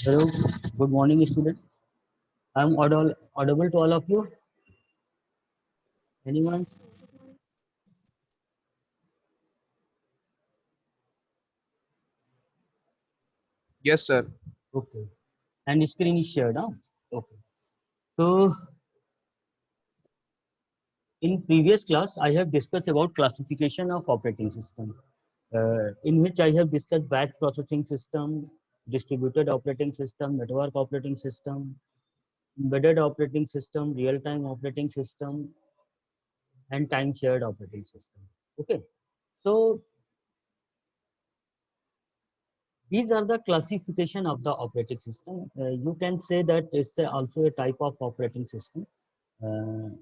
Hello, good morning, student. I'm audible to all of you. Anyone? Yes, sir. Okay. And screen is shared, huh? Okay. So, in previous class, I have discussed about classification of operating system, in which I have discussed batch processing system, distributed operating system, network operating system, embedded operating system, real-time operating system, and time-shared operating system. Okay. So, these are the classification of the operating system. You can say that it's also a type of operating system. Uh,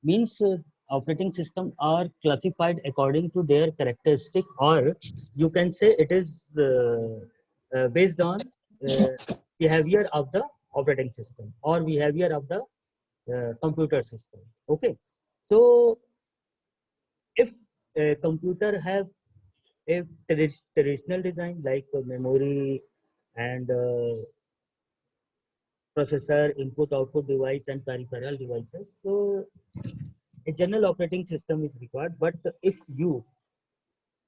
means operating system are classified according to their characteristic, or you can say it is based on uh, behavior of the operating system or behavior of the computer system. Okay, so if a computer have a traditional design like memory and processor, input output device, and peripheral devices. So a general operating system is required. But if you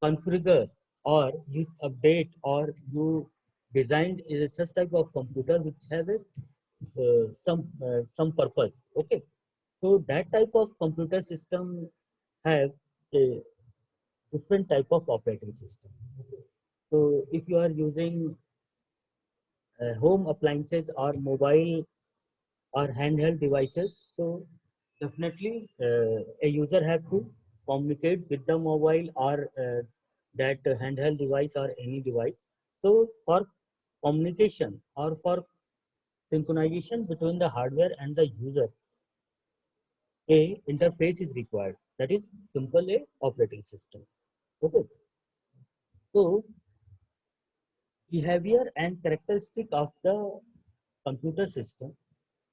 configure or you update or you designed such type of computer which have a some purpose, okay, so that type of computer system have a different type of operating system. Okay. So if you are using home appliances or mobile or handheld devices. So definitely a user have to communicate with the mobile or that handheld device or any device. So for communication or for synchronization between the hardware and the user, a interface is required. That is simple a operating system. Okay. So behavior and characteristic of the computer system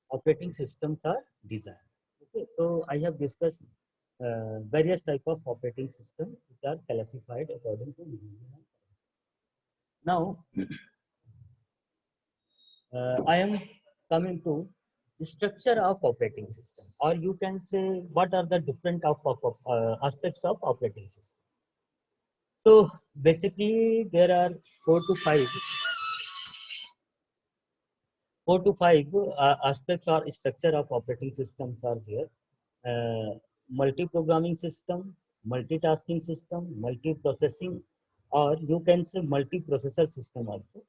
operating systems are designed. Okay, so I have discussed various type of operating systems which are classified according to behavior. Now, I am coming to the structure of operating system, or you can say what are the different aspects of operating system. So basically, there are four to five, aspects or structure of operating systems are there. Multi-programming system, multitasking system, multi-processing, or you can say multi-processor system also,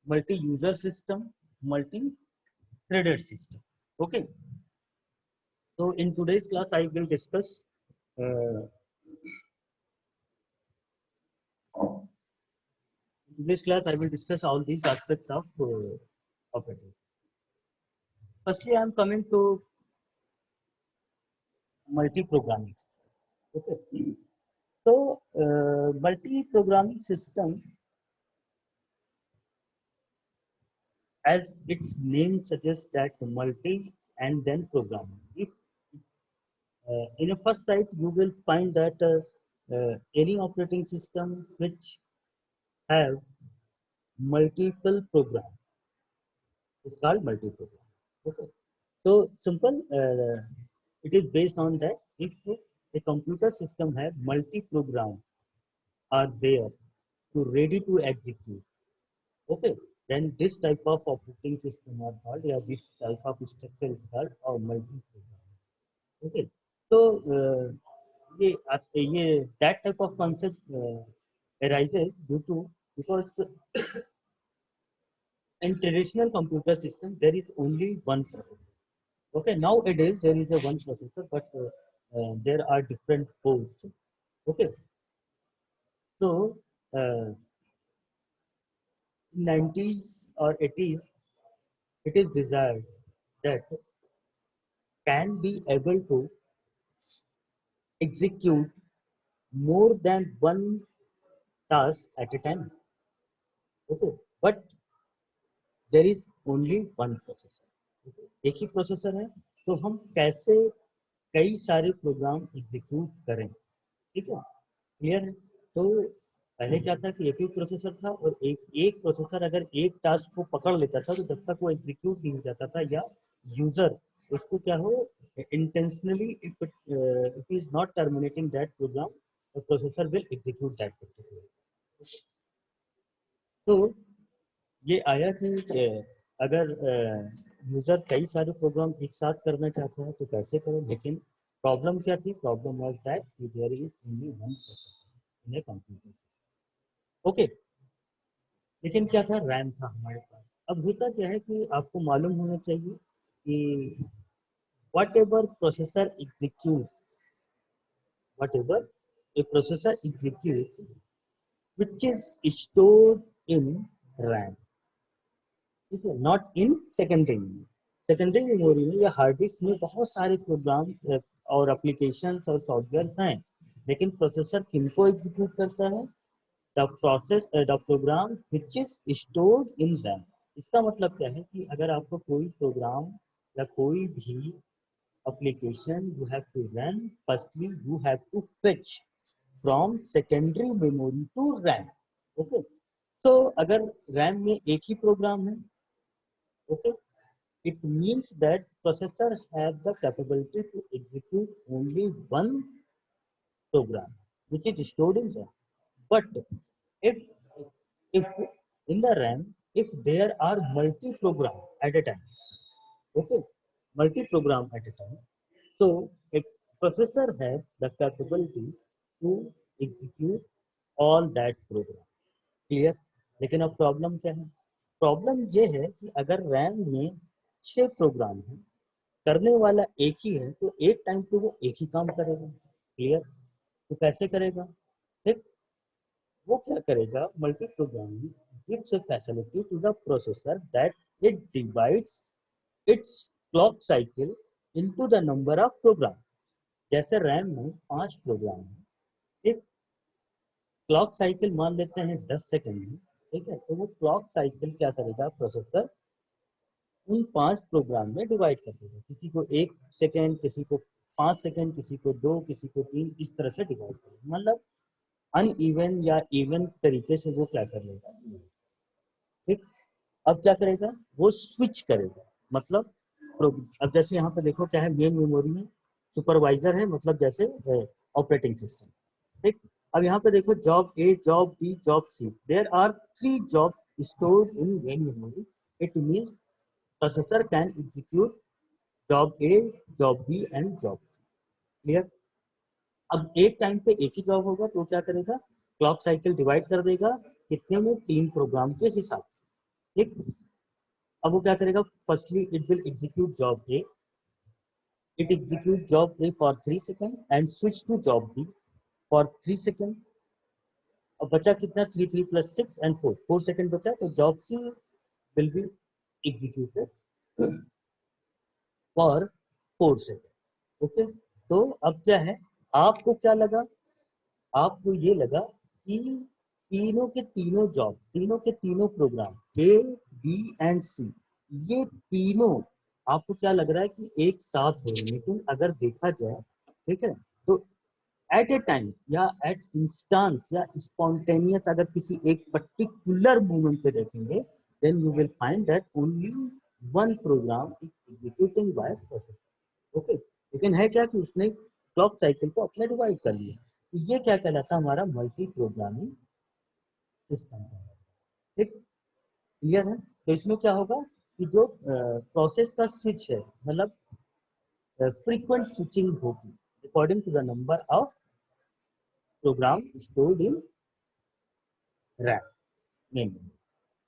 multi-user system, multi-threaded system. Okay. So in today's class, I will discuss. In this class, I will discuss all these aspects of operating. Firstly, I am coming to multi-programming system. Okay. So multi-programming system, as its name suggests, that multi and then programming. If in a first sight you will find that any operating system which have multiple program is called multi-program. Okay, so simple. It is based on that if a computer system have multi-program are there to ready to execute. Okay, then this type of operating system are called, yeah, this type of structure is called or multi-program. Okay, so that type of concept arises due to because in traditional computer system there is only one processor. Okay, nowadays there is a one processor, but there are different codes. Okay, so in 90s or 80s, it is desired that can be able to execute more than one task at a time. Okay, but there is only one processor, एक ही processor है, तो हम कैसे कई सारे program execute करें, ठीक है, क्लियर है। तो पहले क्या था कि एक ही प्रोसेसर था और एक प्रोसेसर अगर एक टास्क को पकड़ लेता था तो जब तक वो एग्जीक्यूट नहीं हो जाता था या यूजर उसको क्या हो intentionally if is not terminating that program the processor will execute that particular. तो ये आया कि अगर यूजर कई सारे प्रोग्राम एक साथ करना चाहता है तो कैसे करें, लेकिन प्रॉब्लम क्या थी, problem was that there is only one processor in a computer. Okay, लेकिन क्या था, रैम था हमारे पास। अब होता क्या है कि आपको मालूम होना चाहिए कि what ever processor execute what ever A processor execute which is stored in RAM, ठीक है, not in secondary memory. Secondary memory में या हार्ड डिस्क में बहुत सारे प्रोग्राम और एप्लीकेशंस और सॉफ्टवेयर हैं, लेकिन प्रोसेसर किनको एग्जीक्यूट करता है, the program which is stored in RAM. इसका मतलब क्या है कि अगर आपको कोई प्रोग्राम या कोई भी application you have to run, firstly you have to fetch from secondary memory to RAM. Okay, so अगर RAM में एक ही प्रोग्राम है, okay, it means that processor have the capability to execute only one program which is stored in RAM. But if if in the RAM, if there are multi program at a time, okay, multi program at a time, so a processor has the capability to execute all that program. Clear. लेकिन अब problem क्या है, problem ये है कि अगर RAM में 6 programme है, करने वाला एक ही है, तो एक टाइम पे वो एक ही काम करेगा। क्लियर। तो कैसे करेगा, ठीक, वो क्या करेगा, multi programming gives a facility to the processor that it divides its clock cycle into the number of program। जैसे रैम में 5 प्रोग्राम है, एक क्लॉक साइकिल मान लेते हैं 10 सेकंड में, ठीक है, तो वो क्लॉक साइकिल क्या करेगा, प्रोसेसर उन 5 प्रोग्राम में डिवाइड कर देगा, किसी को 1 सेकेंड, किसी को 5 सेकेंड, किसी को 2, किसी को 3, इस तरह से डिवाइड करेगा। मतलब अनइवन या इवन तरीके से वो क्या कर लेगा, ठीक। अब क्या करेगा, वो स्विच करेगा। मतलब अब जैसे यहाँ पे देखो क्या है, मेन मेमोरी में सुपरवाइजर है, मतलब जैसे ऑपरेटिंग सिस्टम, ठीक। अब यहाँ पे देखो job A, job B, job C, there are 3 job stored in main memory। It means processor can execute job A, job B and job C। Clear. अब एक टाइम पे एक ही जॉब होगा तो क्या करेगा, क्लॉक साइकिल डिवाइड कर देगा कितने में, 3 प्रोग्राम के हिसाब से, ठीक। अब वो क्या करेगा, firstly it will execute job A, it execute job A for 3 seconds and switch to job B for 3 seconds। अब बचा कितना, 3 3 plus 6 and 4, 4 सेकंड बचा, तो job C will be executed for 4 second. Okay, तो अब क्या है, आपको क्या लगा, आपको ये लगा कि तीनों के तीनों जॉब, तीनों के तीनों प्रोग्राम ए, बी एंड सी, ये तीनों आपको क्या लग रहा है कि एक साथ हो रहे हैं। लेकिन अगर देखा जाए, ठीक है, तो एट ए टाइम या एट इंस्टांस या स्पॉन्टेनियस अगर किसी एक पर्टिकुलर मोमेंट पे देखेंगे, then you will find that only one program is executing by processor. Okay, लेकिन है क्या कि उसने क्लॉक साइकिल को अपने डिवाइड कर लिया, तो ये क्या कहलाता है, हमारा मल्टी प्रोग्रामिंग सिस्टम, ठीक। क्लियर है। तो इसमें क्या होगा कि जो प्रोसेस का स्विच है, मतलब फ्रीक्वेंट स्विचिंग होगी according to the number of program stored in RAM memory.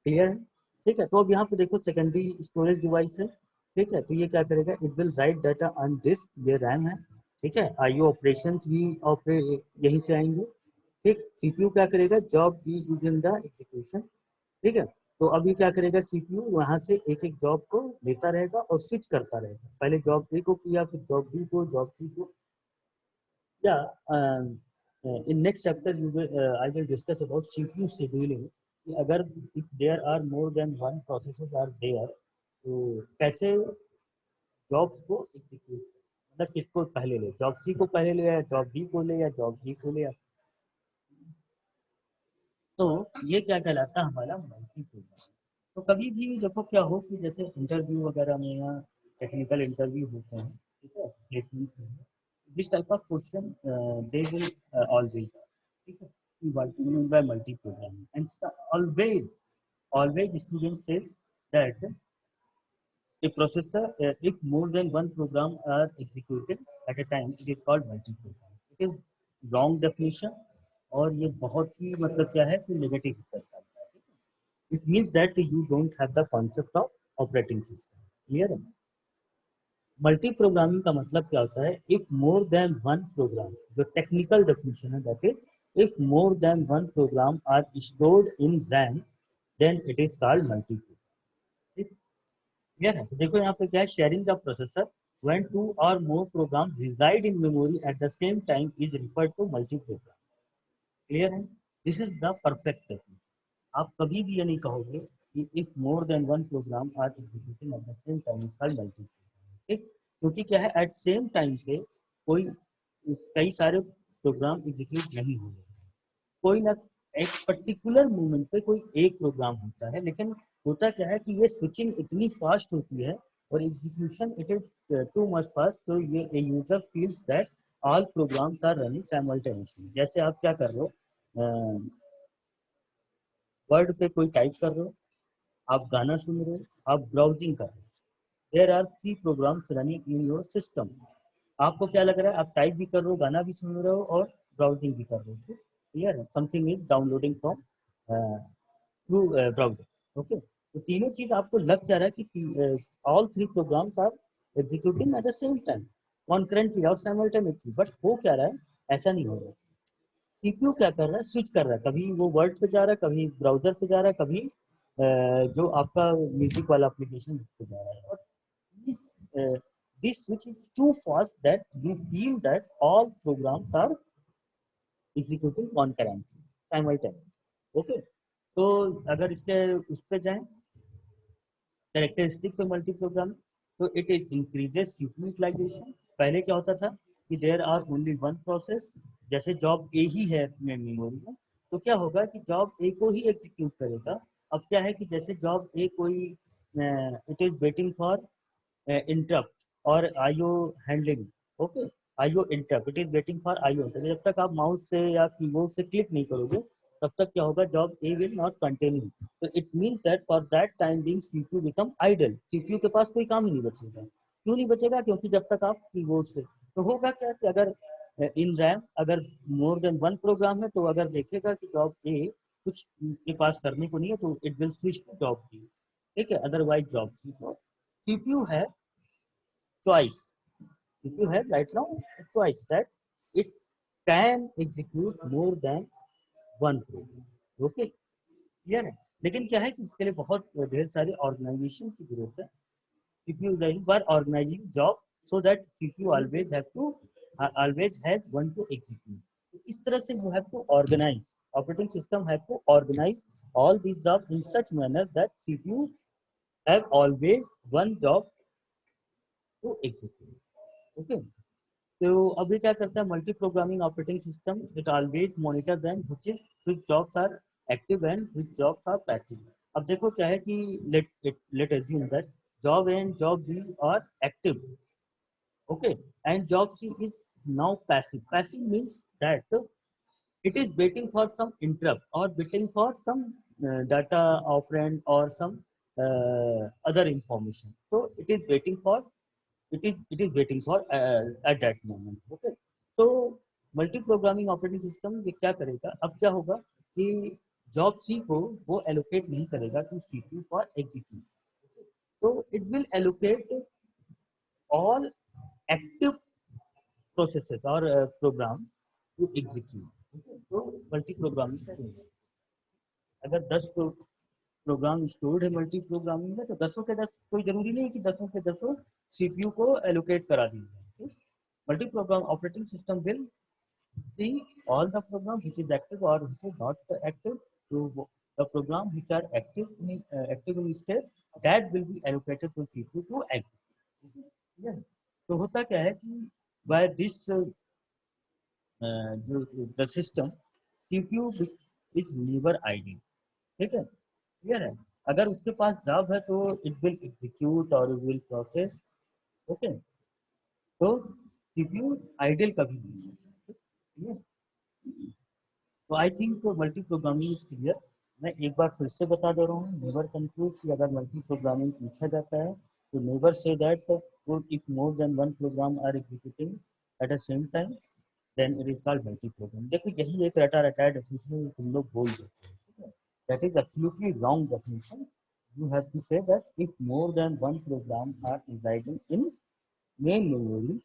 Clear है, ठीक है। तो अब यहाँ पे देखो सेकेंडरी स्टोरेज डिवाइस है, ठीक है, तो ये क्या करेगा, it will write data on disk, ये रैम है, ठीक है। आईओ ऑपरेशंस भी यहीं से आएंगे, ठीक। सीपीयू क्या करेगा, job B is in the execution, ठीक है। तो अभी क्या करेगा, सीपीयू वहां से एक एक जॉब को लेता रहेगा और स्विच करता रहेगा, पहले जॉब ए को किया, फिर जॉब बी को, जॉब सी को, या in next chapter you will I will discuss about CPU scheduling कि अगर if there are more than one processes are there तो कैसे जॉब्स को एग्जीक्यूट, मतलब किसको पहले ले, जॉब सी को पहले ले या जॉब बी को ले या जॉब बी को ले। तो ये क्या कहलाता है हमारा मल्टी प्रोग्राम। तो कभी भी देखो क्या हो कि जैसे इंटरव्यू वगैरह में या टेक्निकल इंटरव्यू होते हैं, ठीक है, प्लेसमेंट में, this type of question they will always, ठीक है, what do you mean by multi programming, and always students say that a processor, if more than one program are executed at a time, it is called multi program. It is wrong definition, और ये बहुत ही मतलब क्या है कि negative करता है। It means that you don't have the concept of operating system. Clear है? मल्टी प्रोग्रामिंग का मतलब क्या होता है? If more than one program, जो टेक्निकल डेफिनेशन है that is if more than one program are stored in RAM then it is called multi program. Clear है? तो देखो यहाँ पे क्या है, sharing the processor when two और more program reside in memory eight the same time is referred to multi program. Clear है? This is the perfect technique. आप कभी भी ये नहीं कहोगे कि if more than one program are executing at the same time is called multi program. ठीक, क्योंकि क्या है, एट सेम टाइम पे कोई कई सारे प्रोग्राम एग्जीक्यूट नहीं हो रहे, कोई ना एक पर्टिकुलर मोमेंट पे कोई एक प्रोग्राम होता है, लेकिन होता क्या है कि ये स्विचिंग इतनी फास्ट होती है और execution it is too much fast, तो ये user feels that all programs are running simultaneously. जैसे आप क्या कर रहे हो, वर्ड पे कोई टाइप कर रहे हो, आप गाना सुन रहे हो, आप ब्राउजिंग कर रहे हो, there are 3 programs running in your system. आपको क्या लग रहा है, आप टाइप भी कर रहे हो, गाना भी सुन रहे हो और ब्राउजिंग भी कर रहे हो। क्लियर है? Something is downloading from through browser. Okay, तो तीनों चीज आपको लग जा रहा है कि all 3 programs are executing at the same time concurrently और साइमल्टेनियसली, बट हो क्या रहा है, ऐसा नहीं हो रहा है। सीपीयू क्या कर रहा है, स्विच कर रहा है, कभी वो वर्ड पे जा रहा है, कभी ब्राउजर पे जा रहा है, कभी जो आपका म्यूजिक वाला एप्लीकेशन पे जा रहा है। और this switch is too fast that you feel that all programs are executing concurrently simultaneously। Okay, तो अगर इसके उस पे जाएं कैरेक्टरिस्टिक पे मल्टी प्रोग्राम, तो it is increases CPU utilization. पहले क्या होता था कि there are only one process, जैसे जॉब ए ही है अपने मेमोरी में, तो क्या होगा कि जॉब ए को ही एग्जीक्यूट करेगा। अब क्या है कि जैसे जॉब ए कोई it is waiting for interrupt और IO handling. Okay, IO interrupt, it is waiting for IO. जब तक आप माउस से या कीबोर्ड से क्लिक नहीं करोगे तब तक क्या होगा, job A will not continue. तो it means that for that time being CPU become idle, CPU के पास कोई काम ही नहीं बचेगा। क्यों नहीं बचेगा? क्योंकि जब तक आप कीबोर्ड से, तो होगा क्या कि अगर इन रैम अगर मोर देन वन प्रोग्राम है, तो अगर देखेगा कि जॉब ए कुछ के पास करने को नहीं है, तो it will switch to job B. ठीक है, अदरवाइज जॉब सी। सीपीयू है choice. If you have right now a choice that it can execute more than one program. Okay, clear है? लेकिन क्या है कि इसके लिए बहुत ढेर सारे ऑर्गेनाइजेशन की जरूरत है। CPU were organizing job so that CPU always has one to execute. तो इस तरह से you have to organize, operating system have to organize all these jobs in such manner that CPU have always one job to execute. Okay, तो अभी क्या करता है multi programming operating system, it always monitor them which jobs are active and which jobs are passive. अब देखो क्या है कि let assume that job A and job B are active, okay, and job C is now passive. Passive means that it is waiting for some interrupt or waiting for some data operand or some other information, so it is waiting for at that moment। okay, तो multi programming operating system ये क्या करेगा, अब क्या होगा कि job C को वो एलोकेट नहीं करेगा टू सीपीयू फॉर एग्जीक्यूशन, तो it will allocate all active processes और प्रोग्राम टू एग्जीक्यूट। तो मल्टी प्रोग्रामिंग करेंगे। अगर 10 प्रोग्राम स्टोर्ड है मल्टी प्रोग्रामिंग में, तो 10 के 10, कोई जरूरी नहीं कि 10 के 10 सीपीयू को एलोकेट करा दीजिए। Multi programme operating system will see all the program which is active or which is not active, to the program which are active in state that will be allocated to CPU to execute। yeah. तो होता क्या है कि by this जो the system CPU is never ideal, ठीक है, clear है। अगर उसके पास जॉब है तो इट विल एग्जीक्यूट और इट विल प्रोसेस, ओके। तो सीपीयू आइडियल कभी नहीं है, ठीक है। तो I think multi programming is clear. मैं एक बार फिर से बता दे रहा हूँ, नेवर कंफ्यूज कि अगर मल्टी प्रोग्रामिंग पूछा जाता है तो never say that if more than one program are executing at the same time then it is called multi program. देखो यही एक रटा रटाया डेफिनेशन तुम लोग बोल देते हो, ठीक है। That is absolutely wrong definition. You have to say that if more than one program are residing in main memory,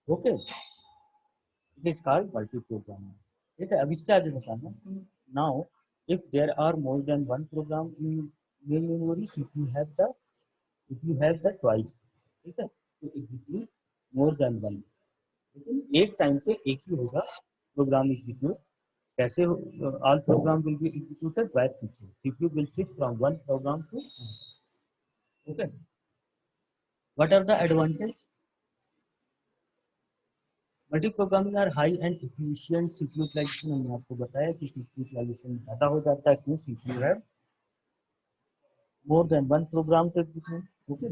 okay, it is called multi-programming. ठीक है, अब इसके आगे बताना now if there are more than one program in main memory, if you have the choice, ठीक है, to execute more than one, लेकिन एक टाइम पे एक ही होगा प्रोग्राम एग्जीक्यूट। कैसे all program will be executed by CPU. CPU will switch from one program to another, okay. What are the advantage? Multi programming are high and efficient CPU utilization. हमने आपको बताया कि CPU utilisation ज्यादा हो जाता है, क्यों? सीपीयू है more than one program to execute, okay.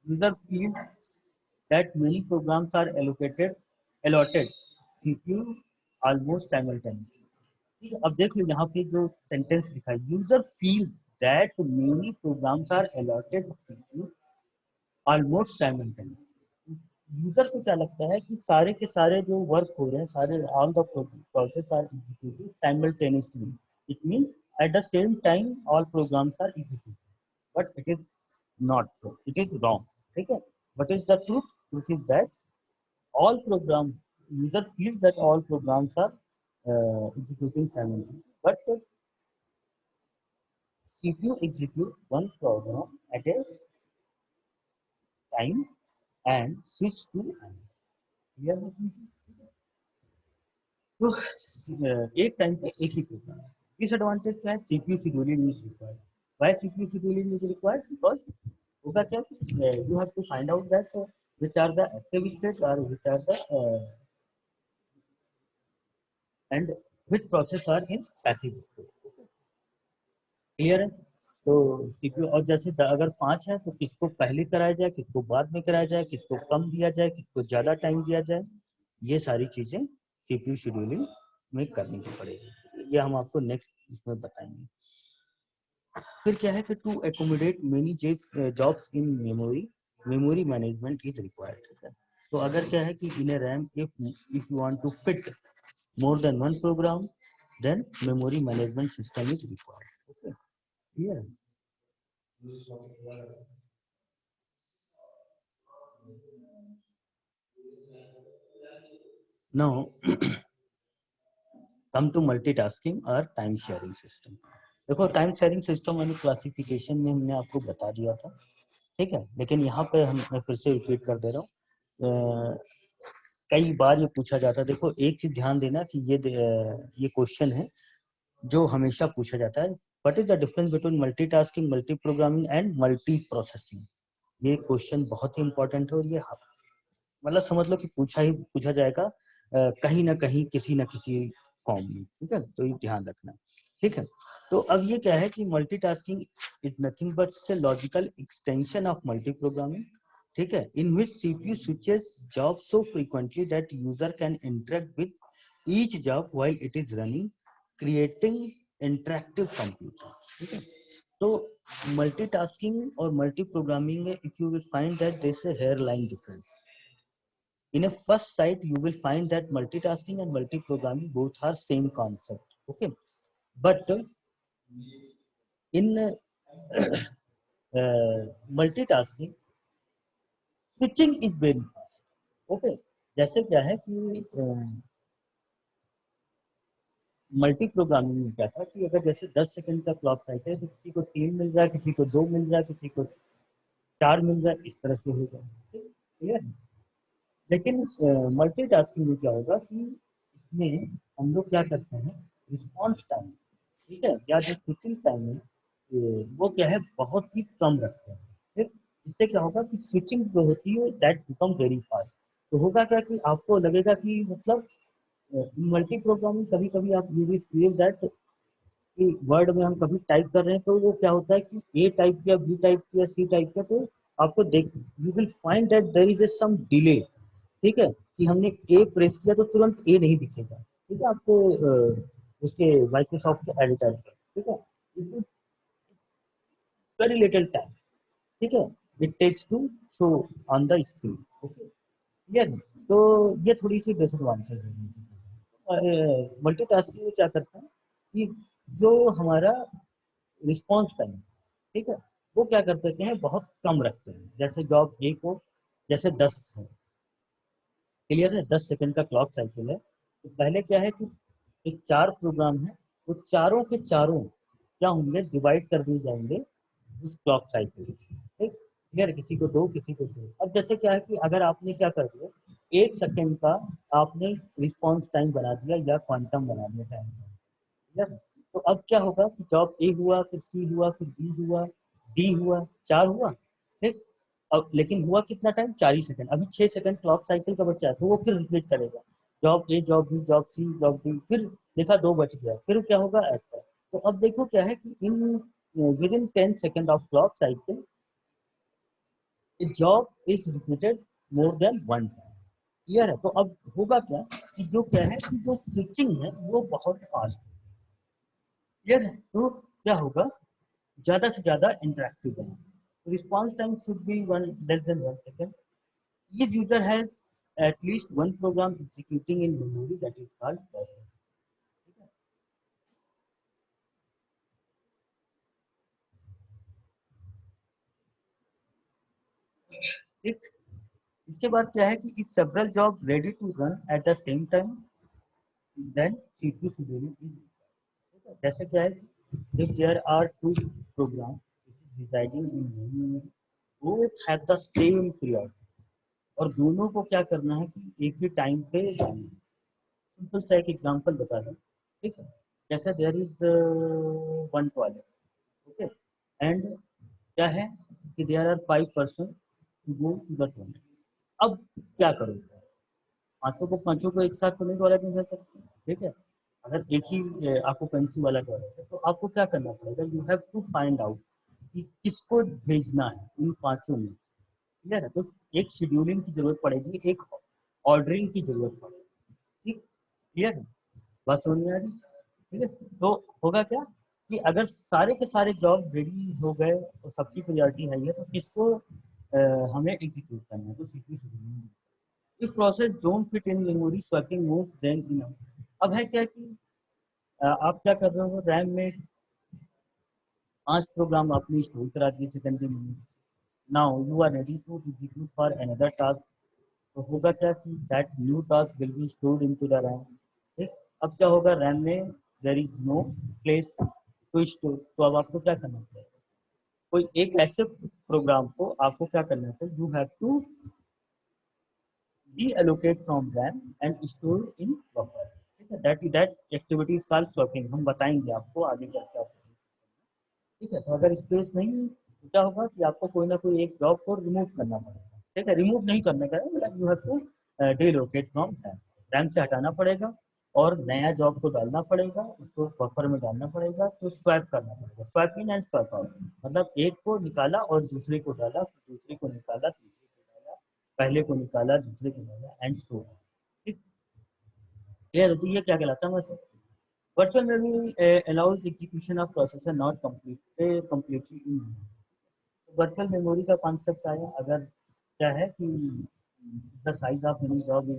User feels that many programs are allotted CPU almost simultaneously, ठीक है। अब देख लो यहाँ पे जो सेंटेंस लिखा है, user feels that many programs are allotted CPU almost simultaneously. User को क्या लगता है कि सारे के सारे जो वर्क हो रहे हैं, सारे all the process are executing simultaneously. It means at the same time all programs are executing, but it is not true, it is wrong, ठीक है। What is the truth? Truth is that all program user feels that all programs are executing simultaneously, but CPU execute one program at a time and switch to another. Clear है? तो एक time पे एक ही programme. Disadvantage क्या है? CPU scheduling is required. Why CPU scheduling is required? Because होगा क्या, you have to find out that which are the active states or which are the and which process are in passive state, clear है। तो CPU और जैसे अगर 5 है तो किसको पहले कराया जाए, किसको बाद में कराया जाए, किसको कम दिया जाए, किसको ज्यादा टाइम दिया जाए, ये सारी चीजें सीपीयू शेड्यूलिंग में करनी पड़ेगी। ये हम आपको नेक्स्ट इसमें बताएंगे। फिर क्या है कि to accommodate many jobs in memory, memory management is required. तो अगर क्या है कि in a RAM if you want to fit more than one program, then memory management system is required, okay, clear. Now come to multitasking or time sharing system। देखो time sharing system यानी classification में हमने आपको बता दिया था, ठीक है, लेकिन यहाँ पे मैं फिर से रिपीट कर दे रहा हूँ। कई बार ये पूछा जाता है, देखो एक चीज ध्यान देना कि ये क्वेश्चन है जो हमेशा पूछा जाता है, what is the difference between multitasking, multi programming and multi processing. ये क्वेश्चन बहुत ही इंपॉर्टेंट है और ये मतलब समझ लो कि पूछा जाएगा कहीं ना कहीं किसी ना किसी फॉर्म में, ठीक है, तो ये ध्यान रखना, ठीक है। तो अब ये क्या है कि multitasking is nothing but say logical extension of multi programming, ठीक है, in which CPU switches job so frequently that user can interact with each job while it is running, creating interactive computer, ठीक है। तो multitasking और multi programming में if you will find that there is a hairline difference. In a first sight, you will find that multitasking and multi-programming both are same concept. Okay, but in multitasking, switching is very fast. Okay, जैसे क्या है कि multi programming में क्या था कि अगर जैसे 10 सेकंड का क्लॉक साइकिल है तो किसी को 3 मिल जाए, किसी को 2 मिल जाए, किसी को 4 मिल जाए, इस तरह से होगा, क्लियर। लेकिन मल्टीटास्किंग में क्या होगा कि इसमें हम लोग क्या करते हैं, रिस्पॉन्स टाइम, ठीक है, या जो स्विचिंग टाइम है वो क्या है बहुत ही कम रखते हैं। फिर इससे क्या होगा कि स्विचिंग जो होती है दैट बिकम वेरी फास्ट। तो होगा क्या कि आपको लगेगा कि मतलब मल्टी प्रोग्रामिंग कभी कभी आप यू विल फील दैट कि वर्ड में हम कभी टाइप कर रहे हैं तो वो क्या होता है कि ए टाइप किया, बी टाइप किया, सी टाइप किया, तो आपको देख you will find that there is some delay. ठीक है, कि हमने ए प्रेस किया तो तुरंत ए नहीं दिखेगा। ठीक है, आपको उसके माइक्रोसॉफ्ट के एडिटर पे, ठीक है, वेरी लिटिल टाइम। ठीक है, it takes to show on the screen. Okay, clear. तो ये थोड़ी सी डिसएडवांटेज है। मल्टीटास्किंग में क्या करता है कि जो हमारा रिस्पॉन्स टाइम, ठीक है, वो क्या कर देते हैं, बहुत कम रखते हैं। जैसे जॉब ए को जैसे 10 है, क्लियर है, 10 सेकंड का क्लॉक साइकिल है। तो पहले क्या है कि एक 4 प्रोग्राम है, वो चारों के चारों क्या होंगे, डिवाइड कर दिए जाएंगे उस क्लॉक साइकिल। ठीक, क्लियर, किसी को 2 किसी को 2। अब जैसे क्या है कि अगर आपने क्या कर दिया, 1 सेकंड का आपने रिस्पॉन्स टाइम बना दिया या क्वांटम बना दिया टाइम का, क्लियर। तो अब क्या होगा कि जॉब ए हुआ, फिर सी हुआ, फिर बी हुआ, डी हुआ, 4 हुआ। ठीक, अब लेकिन हुआ कितना टाइम, 4 ही सेकंड। अभी 6 सेकंड क्लॉक साइकिल का बच्चा है, तो वो फिर रिपीट करेगा, job A, job B, job C, job D, फिर देखा 2 बच गया, फिर क्या होगा ऐसा। तो अब देखो क्या है कि in with in 10 second of clock cycle a job is repeated more than one time। Clear है। तो अब होगा क्या कि जो क्या है कि जो स्विचिंग है वो बहुत फास्ट है। क्लियर है। तो क्या होगा, ज्यादा से ज्यादा इंटरेक्टिव बने। Response time should be one less than 1 second. Each user has at least one program executing in memory that is called buffer। ठीक, इसके बाद क्या है कि if several jobs ready to run at the same time then CPU scheduling is। जैसे क्या है, if there are 2 programs residing in memory, both have the same period, और दोनों को क्या करना है कि एक ही टाइम पे जाना है। सिंपल सा एक एग्जांपल बता दूं, ठीक है, जैसे there is one toilet, okay, and क्या है कि there are 5 person to go to the toilet. अब क्या करोगे, पांचों को एक साथ टॉयलेट वाला नहीं भेज सकते। ठीक है, अगर एक ही ऑक्यूपेंसी वाला टॉयलेट है तो आपको क्या करना पड़ेगा, you have to find out कि किसको भेजना है इन पांचों में। क्लियर है। तो एक शेड्यूलिंग की जरूरत पड़ेगी, एक ऑर्डरिंग की जरूरत पड़ेगी। ठीक, क्लियर है, बात समझ में आ रही। ठीक है, तो होगा क्या कि अगर सारे के सारे जॉब रेडी हो गए और सबकी प्रायोरिटी है ये, तो किसको हमें एग्जीक्यूट करना है, तो CPU scheduling. If process don't fit in memory, swapping moves then in. अब है क्या कि आप क्या कर रहे हो, रैम में 5 प्रोग्राम आपने स्टोर करा दिए सेकंड में। Now you are ready to execute for another task. तो होगा क्या कि that new task will be stored into the RAM. ठीक, अब क्या होगा, रैम में there is no place to store. तो अब आपको क्या करना पड़ेगा, कोई एक ऐसे प्रोग्राम को आपको क्या करना है, you have to deallocate from RAM and store in buffer। ठीक है, that activity is called swapping. हम बताएंगे आपको आगे चल के आपको। ठीक है, तो अगर स्पेस नहीं तो क्या होगा कि आपको कोई ना कोई एक जॉब को रिमूव करना पड़ेगा। ठीक है, रिमूव नहीं करने का मतलब you have to deallocate from RAM, RAM से हटाना पड़ेगा और नया जॉब को डालना पड़ेगा, उसको बफर में डालना पड़ेगा। तो स्वैप करना पड़ेगा, swap in and swap out, मतलब एक को निकाला और दूसरे को डाला, दूसरे को निकाला तीसरे को डाला, पहले को निकाला दूसरे को डाला, एंड सो। ठीक, क्लियर। तो ये क्या कहलाता है मतलब virtual memory allows execution of processor not completely in memory। Virtual memory का कॉन्सेप्ट आया, अगर क्या है कि the size of any job is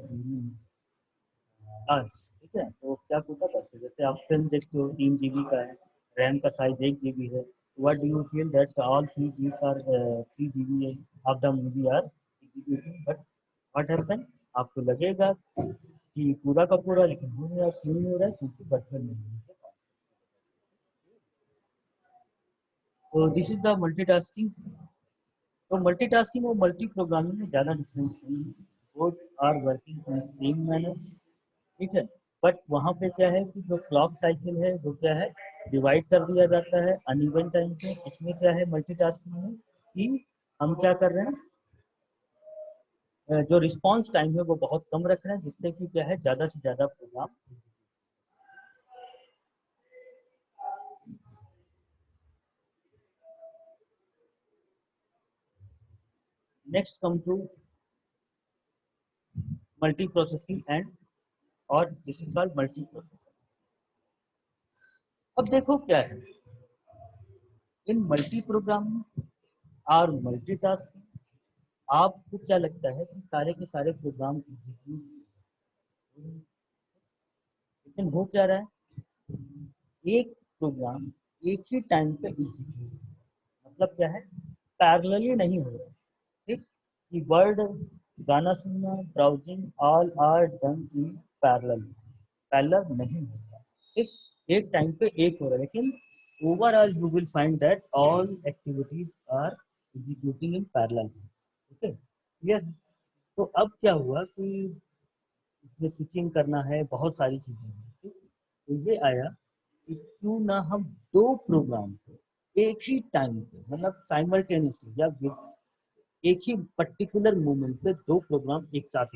large. ठीक है, तो क्या होता है, जैसे आप फिल्म देखते हो 3 GB का है, रैम का साइज 1 GB है, what do you feel that all 3 GB of the movie are executing, but what happen, आपको लगेगा कि पूरा का पूरा, लेकिन हो रहा है, क्यों नहीं हो रहा है, क्योंकि वर्चुअल मेमोरी। तो दिस इज द मल्टीटास्किंग। तो मल्टीटास्किंग और मल्टी प्रोग्रामिंग में ज़्यादा डिफरेंस नहीं है, both are working in same manner. ठीक है, बट वहाँ पे क्या है कि जो क्लॉक साइकिल है वो क्या है, डिवाइड कर दिया जाता है अनइवन टाइम पे। इसमें क्या है मल्टीटास्किंग में कि हम क्या कर रहे हैं, जो रिस्पॉन्स टाइम है वो बहुत कम रख रहे हैं, जिससे कि क्या है ज़्यादा से ज़्यादा program. Next come to multi processing and और this is called multi processing. अब देखो क्या है इन मल्टी प्रोग्रामिंग और मल्टीटास्किंग, आपको क्या लगता है कि सारे के सारे प्रोग्राम एग्जीक्यूट, लेकिन हो क्या रहा है एक प्रोग्राम एक ही टाइम पे एग्जीक्यूट, मतलब क्या है पैरेलली नहीं हो रहा। ठीक, कीवर्ड गाना सुनना browsing all are done in parallel, parallel नहीं हो रहा। ठीक, एक टाइम पे एक हो रहा है, लेकिन overall you will find that all activities are executing in parallel. Okay, clear. तो अब क्या हुआ कि इसमें स्विचिंग करना है, बहुत सारी चीजें हैं। ठीक, तो ये आया कि क्यों ना हम दो प्रोग्राम को एक ही टाइम पे, मतलब साइमल्टेनियसली या एक ही पर्टिकुलर मोमेंट पे दो प्रोग्राम एक साथ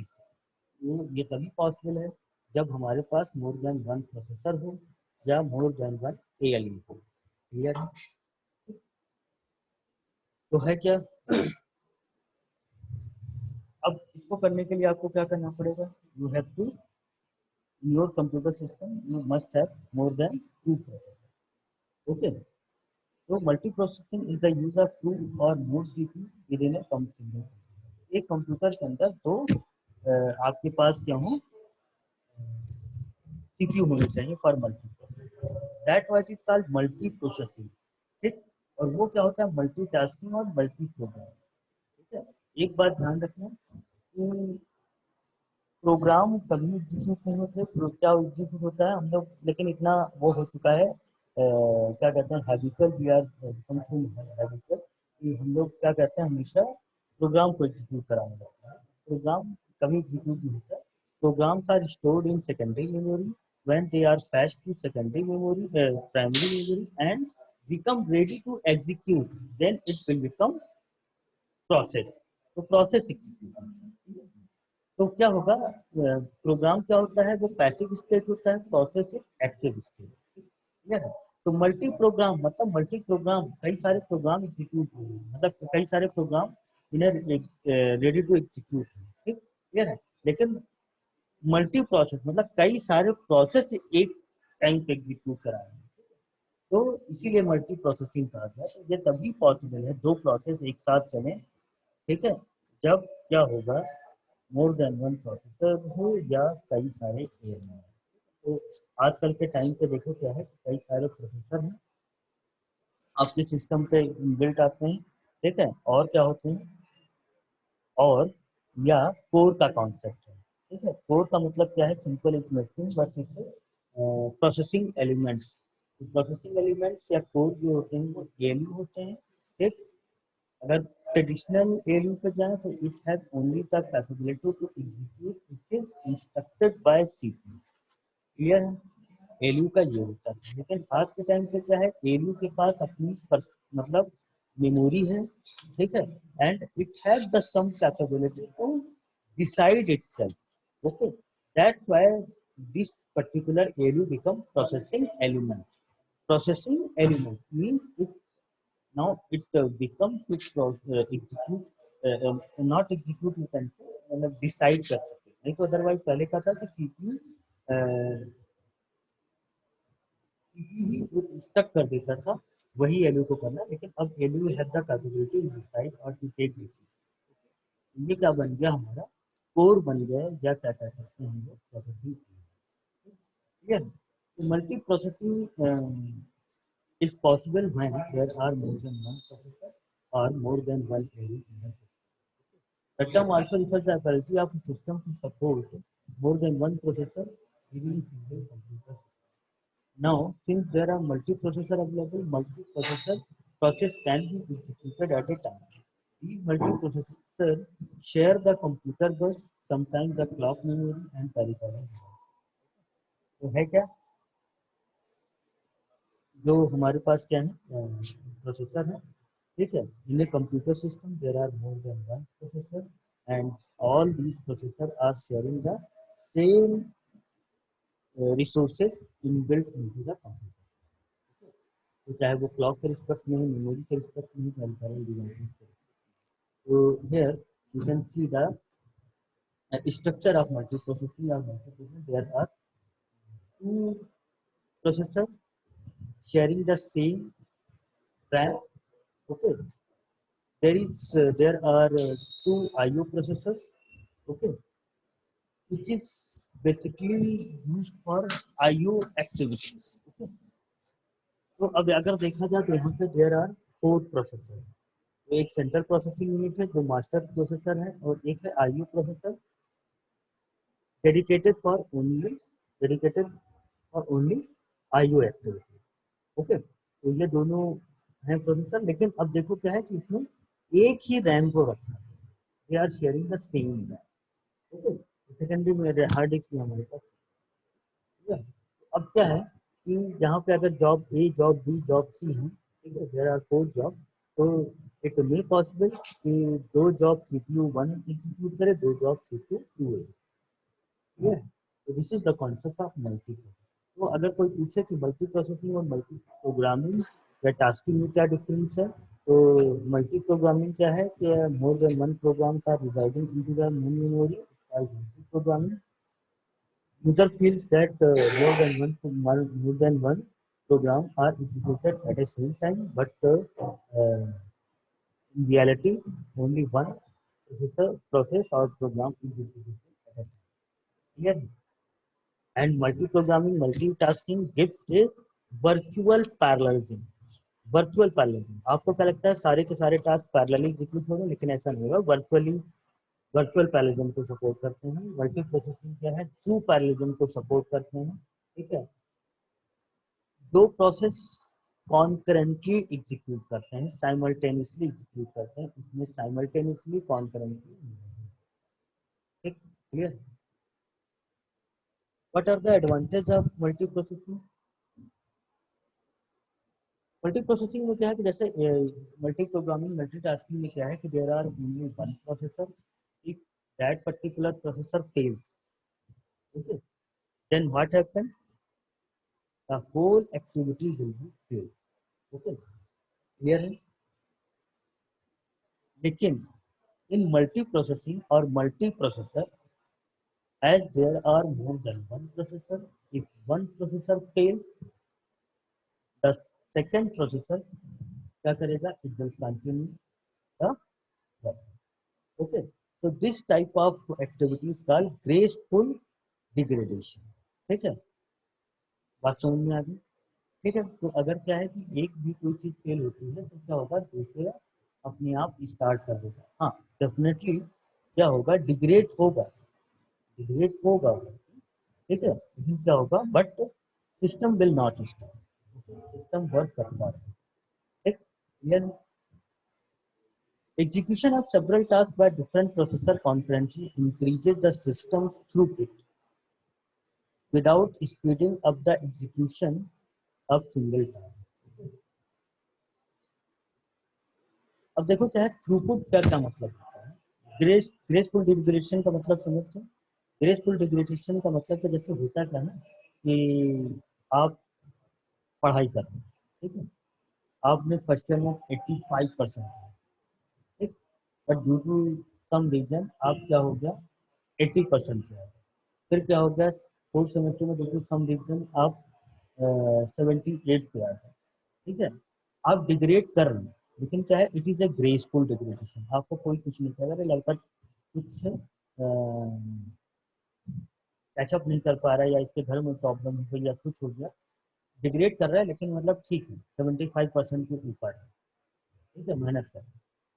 ये तभी पॉसिबल है जब हमारे पास मोर देन वन प्रोसेसर हो या मोर देन वन एएलयू हो। क्लियर है? तो है क्या, अब इसको करने के लिए आपको क्या करना पड़ेगा, you have to in your computer system you must have more than two processor. Okay, तो multi processing is the use of two और more CPU within a computer. एक कंप्यूटर के अंदर दो आपके पास क्या हो सीपीयू होने चाहिए for multi processing, that what is called multi processing. ठीक, और वो क्या होता है मल्टीटास्किंग और मल्टी प्रोग्राम। ठीक है, एक बात ध्यान रखना कि प्रोग्राम कभी एग्जीक्यूट नहीं होते, क्या एग्जीक्यूट होता है हम लोग, लेकिन इतना वो हो चुका है क्या कहते हैं हैबिचुअल, वी आर हैबिचुअल कि हम लोग क्या कहते हैं हमेशा प्रोग्राम को एग्जीक्यूट कराने लगते हैं। प्रोग्राम कभी एग्जीक्यूट नहीं होता, programs are stored in secondary memory when they are fetched to secondary memory, primary memory and become ready to execute, then it will become process। तो प्रोसेस एग्जीक्यूट, तो क्या होगा प्रोग्राम क्या होता है वो पैसिव स्टेट होता है, प्रोसेस एक्टिव स्टेट। ठीक है, तो मल्टी प्रोग्राम मतलब मल्टी प्रोग्राम कई सारे प्रोग्राम एग्जीक्यूट हो रहे हैं, मतलब कई सारे प्रोग्राम इन्हें रेडी टू एग्जीक्यूट है। ठीक, क्लियर है, लेकिन मल्टी प्रोसेस मतलब कई सारे प्रोसेस एक टाइम पे एग्जीक्यूट करा रहे हैं, तो इसीलिए मल्टी प्रोसेसिंग कहा गया। तो ये तभी पॉसिबल है दो प्रोसेस एक साथ चले। ठीक है, जब क्या होगा मोर देन वन प्रोसेसर हो या कई सारे एयर में। तो आजकल के टाइम पे देखो क्या है कई सारे प्रोसेसर हैं आपके सिस्टम पे बिल्ट आते हैं। ठीक है, और क्या होते हैं और या कोर का कॉन्सेप्ट है। ठीक है, कोर का मतलब क्या है simple is nothing but is processing elements. Processing elements या कोर जो होते हैं वो एएलयू होते हैं। ठीक, अगर ट्रेडिशनल एएलयू पे जाए तो it has only the capability to execute which is instructed by CPU. Clear है, एएलयू का ये होता है, लेकिन आज के टाइम पे क्या है एएलयू के पास अपनी मतलब मेमोरी है। ठीक है, and it has the some capability to decide itself. Okay, that's why this particular ALU become processing element. Processing element means it now it become to execute not execute you can say मतलब decide कर सके, नहीं तो otherwise पहले क्या था कि CPU ही instruct कर देता था वही एलयू को करना, लेकिन अब ALU have the capability to decide और टू टेक डिसीजन। ये क्या बन गया हमारा कोर बन गया, या क्या कह सकते हैं हम लोग processing. Clear, multi processing is possible when there are more than one processor or more than one ALU in the system. The term also refers to the ability of a system to support more than one processor within a single computer. Now, since there are multi-processor available, multi-processor process can be executed at a time. These multi-processors share the computer bus, sometimes the clock memory and peripheral. तो है क्या जो हमारे पास क्या है processor है। ठीक है, in a computer system there are more than one processor and all these processors are sharing the same resources inbuilt into the computer। तो चाहे वो क्लॉक के रिस्पेक्ट में, मेमोरी के रिस्पेक्ट में, पेरिफेरल डिवाइसेस के। So here you can see the structure of multiprocessing or multiprocessing. There are two processors sharing the same RAM. Okay, there are two IO processors. Okay, which is basically used for IO activities. Okay, तो अब अगर देखा जाए तो यहाँ पे there are four processor, तो एक सेंट्रल प्रोसेसिंग यूनिट है जो मास्टर प्रोसेसर है और एक है IO processor dedicated for only dedicated for only IO activities. Okay, तो ये दोनों हैं प्रोसेसर, लेकिन अब देखो क्या है कि इसमें एक ही रैम को रखा है, they are sharing the same RAM. Okay, secondary में हार्ड डिस्क भी हमारे पास है। अब क्या है कि यहाँ पे अगर job A, job B, job सी है, ठीक है, देयर आर फोर जॉब, तो इट मे पॉसिबल कि दो जॉब सीपीयू 1 एग्जीक्यूट करे, दो जॉब सीपीयू 2 है। तो this is the concept of multi. तो अगर कोई पूछे कि मल्टी प्रोसेसिंग और मल्टी प्रोग्रामिंग या टास्किंग में क्या डिफरेंस है, तो मल्टी प्रोग्रामिंग क्या है कि more than one programs are residing into the main memory, multi programming user feels that more than one program are executed at the same time, but in reality, only one process or program is executed at a time. Clear? And multi-programming, multitasking gives a virtual parallelism. Virtual parallelism, आपको क्या लगता है सारे के सारे task parallelly execute होंगे, लेकिन ऐसा नहीं होगा। वर्चुअल पैरेललिज्म को सपोर्ट करते हैं। मल्टी प्रोसेसिंग क्या है, ट्रू पैरेललिज्म को सपोर्ट करते हैं। ठीक है, दो प्रोसेस कॉन्करेंटली एग्जीक्यूट करते हैं, साइमल्टेनियसली एग्जीक्यूट करते हैं, इसमें साइमल्टेनियसली कॉन्करेंटली। ठीक, clear? What are the advantage of multi processing? Multi processing में क्या है कि जैसे मल्टी प्रोग्रामिंग मल्टीटास्किंग में क्या है कि there are only one processor, if that particular processor fails, okay, then what happens, the whole activity will be failed। okay, clear है? लेकिन in multiprocessing or multiprocessor, as there are more than one processor, if one processor fails, the second processor क्या करेगा, it will continue the work। okay, so this type of activity is called graceful degradation। ठीक है, बात समझ में आ गई? ठीक है, तो अगर क्या है कि एक भी कोई चीज फेल होती है तो क्या होगा, दूसरा अपने आप स्टार्ट कर देगा। हाँ, डेफिनेटली क्या होगा, डिग्रेड होगा, ठीक है, लेकिन क्या होगा, but system will not start, system work करता है। ठीक, यह execution of several tasks by different processor concurrently increases the system's throughput without speeding up the execution of single task। अब देखो क्या है थ्रूपुट, क्या मतलब होता है। ग्रेसफुल डिग्रेडेशन का मतलब समझते हैं। ग्रेसफुल डिग्रेडेशन का मतलब कि जैसे होता क्या है कि आप पढ़ाई कर रहे हैं, ठीक है, आपने फर्स्ट ईयर में 85%, ठीक, but due to some reason आप क्या हो गया 80% पे आ गए। फिर क्या हो गया, फोर्थ सेमेस्टर में ड्यू टू सम रीजन आप 78 पे आ गए। ठीक है, आप डिग्रेड कर रहे हैं, लेकिन क्या है, it is a graceful degradation. आपको कोई कुछ नहीं कहेगा, अरे लड़का कुछ कैचअप नहीं कर पा रहा है या इसके घर में प्रॉब्लम हो गई या कुछ हो गया, डिग्रेड कर रहा है, लेकिन मतलब ठीक है 75% के ऊपर है, ठीक है, मेहनत कर।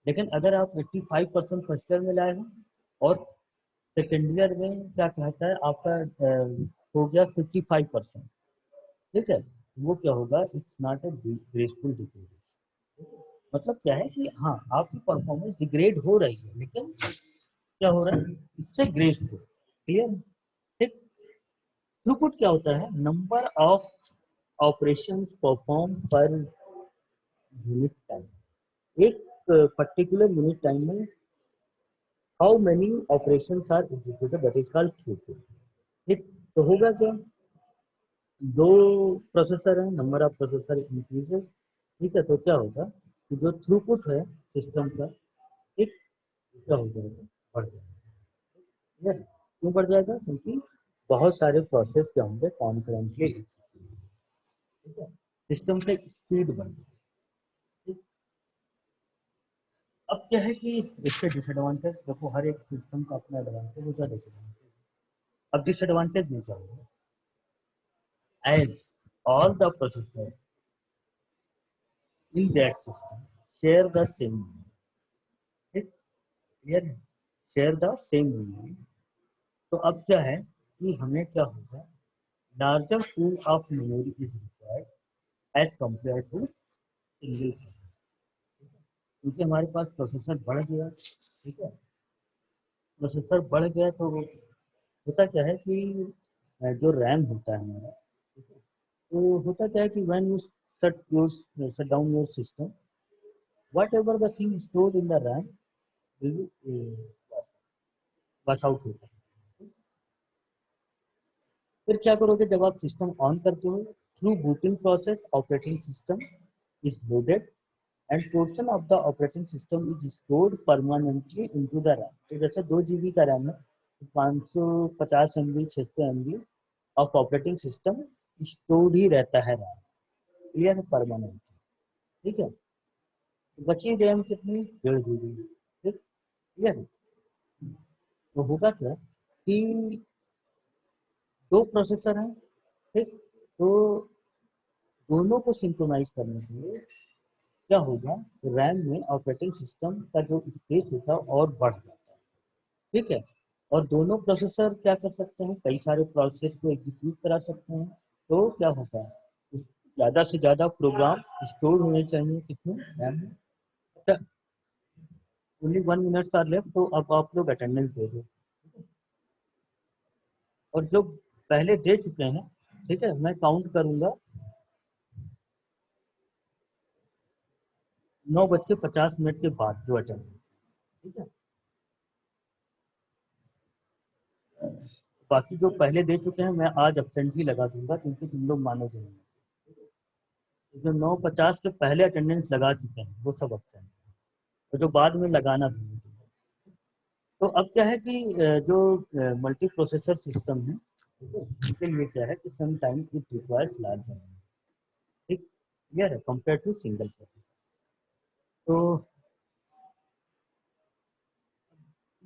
लेकिन अगर आप 85% फर्स्ट ईयर में लाए हो और सेकेंड ईयर में क्या कहता है आपका हो गया 55%, ठीक है, वो क्या होगा, it's not a graceful degradation. मतलब क्या है कि हाँ आपकी परफॉर्मेंस डिग्रेड हो रही है, लेकिन क्या हो रहा है, इससे ग्रेसफुल। क्लियर? ठीक, थ्रूपुट क्या होता है, number of operations perform per unit time. एक पर्टिकुलर यूनिट टाइम में how many operations are executed, that is called throughput. ठीक, तो होगा क्या, दो प्रोसेसर है, नंबर ऑफ प्रोसेसर इंक्रीजेस, ठीक है, तो क्या होगा कि जो थ्रूपुट है सिस्टम का, ठीक, क्या हो जाएगा, बढ़ जाएगा। क्यों बढ़ जाएगा? क्योंकि बहुत सारे प्रोसेस क्या होंगे, कॉन्करेंटली, ठीक है, सिस्टम का स्पीड बढ़ जाएगा। अब क्या है कि इसके डिसएडवांटेज देखो, हर एक सिस्टम का अपना एडवांटेज होता है, डिसएडवांटेज। अब डिसएडवांटेज नहीं चाहिए, as all the processors in that system share the same memory. ठीक, clear है? Share the same memory. तो अब क्या है कि हमें क्या होगा, larger pool of memory is required as compared to single processor, क्योंकि हमारे पास प्रोसेसर बढ़ गया, ठीक है, प्रोसेसर बढ़ गया तो होता क्या है कि जो रैम होता है हमारा, ठीक है, तो होता क्या है कि when you shut down your system, whatever the thing stored in the RAM will be wash out होता है। फिर क्या करोगे, जब आप सिस्टम ऑन करते हो, through booting process operating system is loaded end portion of the operating system is stored permanently into the RAM. तो जैसे 2 GB का रैम है, 550 MB 600 MB of operating system stored ही रहता है रैम, क्लियर है, परमानेंट, ठीक है। बची रैम कितनी, 1.5 GB, ठीक, क्लियर है। तो होगा क्या कि दो प्रोसेसर हैं, ठीक, तो दोनों को सिंक्रोनाइज करने के लिए क्या होगा, रैम में ऑपरेटिंग सिस्टम का जो स्पेस होता है और बढ़ जाता है, ठीक है। और दोनों प्रोसेसर क्या कर सकते हैं, कई सारे प्रोसेस को एग्जीक्यूट करा सकते हैं। तो क्या होता है, ज़्यादा से ज़्यादा प्रोग्राम स्टोर होने चाहिए किसमें, रैम में। अच्छा, ओनली 1 मिनट आर लेफ्ट, तो अब आप लोग अटेंडेंस दे दो, और जो पहले दे चुके हैं, ठीक है, मैं काउंट करूंगा 9:50 के बाद जो अटेंडेंस, ठीक है। बाकी जो पहले दे चुके हैं मैं आज एब्सेंट ही लगा दूंगा, क्योंकि तुम लोग मानोगे नहीं। तो जो 9:50 के पहले अटेंडेंस लगा चुके हैं वो सब एब्सेंट है, तो जो बाद में लगाना भी नहीं। तो अब क्या है कि जो मल्टी प्रोसेसर सिस्टम है, ठीक है, उनके लिए क्या है कि some time it requires large memory, ठीक, क्लियर है, कंपेयर टू सिंगल प्रोसेसर। तो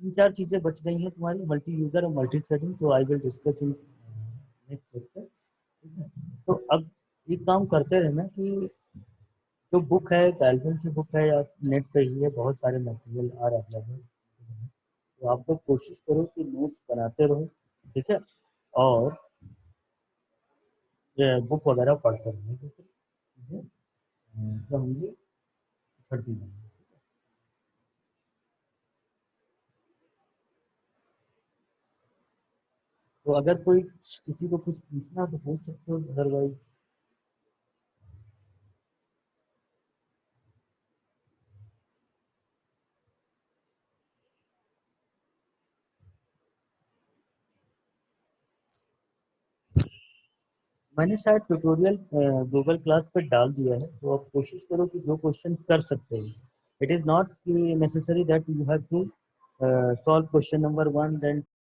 3-4 चीजें बच गई हैं तुम्हारी, मल्टी यूजर और मल्टी थ्रेडिंग, तो I will discuss in next lecture, ठीक है। तो अब एक काम करते रहना कि जो बुक है, कैल्विन की बुक है या नेट पे ही है, बहुत सारे मटेरियल आ रहे हैं, तो आप लोग कोशिश करो कि नोट्स बनाते रहो, ठीक है, और बुक वगैरह पढ़ते रहो, ठीक है, चीजें जो होंगी छड़ती जाएंगी। तो अगर कोई किसी को कुछ पूछना तो पूछ सकते हो, अदरवाइज मैंने शायद ट्यूटोरियल गूगल क्लास पे डाल दिया है, तो आप कोशिश करो कि जो क्वेश्चन कर सकते हो, it is not necessary that you have to solve question number 1 then